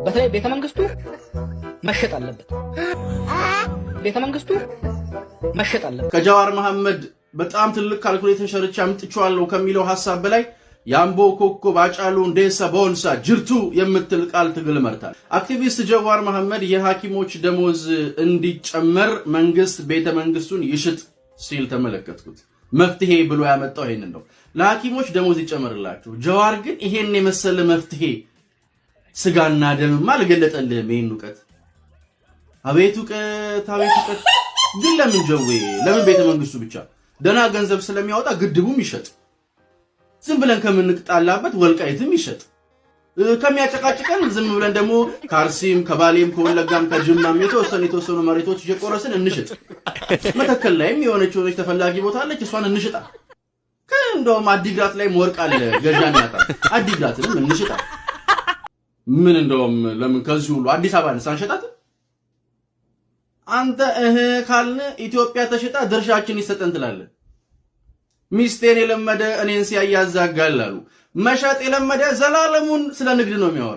በተለይ ቤተ መንግስቱ መሸጥ አለበት። ቤተ መንግስቱ መሸጥ አለበት። ከጃዋር መሐመድ በጣም ትልቅ ካልኩሌሽን ሸርቻ አምጥቻለሁ ከሚለው ሐሳብ በላይ ያምቦ ኮከብ አጫሉ እንዴሳ ቦንሳ ጅርቱ የምትል ቃል ትግል መርታል። አክቲቪስት ጃዋር መሐመድ የሐኪሞች ደሞዝ እንዲጨመር መንግስት ቤተ መንግስቱን ይሽጥ ሲል ተመለከትኩት። መፍትሄ ብሎ ያመጣው ይሄንን ነው። ለሐኪሞች ደሞዝ ይጨመርላችሁ። ጃዋር ግን ይሄን የመሰለ መፍትሄ ስጋና ደምማ አልገለጠልህም። ይሄን ዕውቀት አቤት ዕውቀት ግን ለምን ጀዌ ለምን ቤተ መንግስቱ ብቻ ደና ገንዘብ ስለሚያወጣ ግድቡም ይሸጥ፣ ዝም ብለን ከምንቅጣላበት ወልቃይትም ይሸጥ፣ ከሚያጨቃጭቀን ዝም ብለን ደግሞ ካርሲም ከባሌም ከወለጋም ከጅማም የተወሰኑ መሬቶች እየቆረስን እንሽጥ። መተከል ላይም የሆነች ተፈላጊ ቦታ አለች፣ እሷን እንሽጣ። እንደውም አዲግራት ላይ ወርቅ አለ ገዣን ያጣ፣ አዲግራትንም እንሽጣ። ምን እንደውም ለምን ከዚህ ሁሉ አዲስ አበባን ሳንሸጣት አንተ ካልን ኢትዮጵያ ተሽጣ ድርሻችን ይሰጠን ትላለህ። ሚስቴን የለመደ እኔን ሲያያዛጋል አሉ። መሸጥ የለመደ ዘላለሙን ስለ ንግድ ነው የሚያወራው።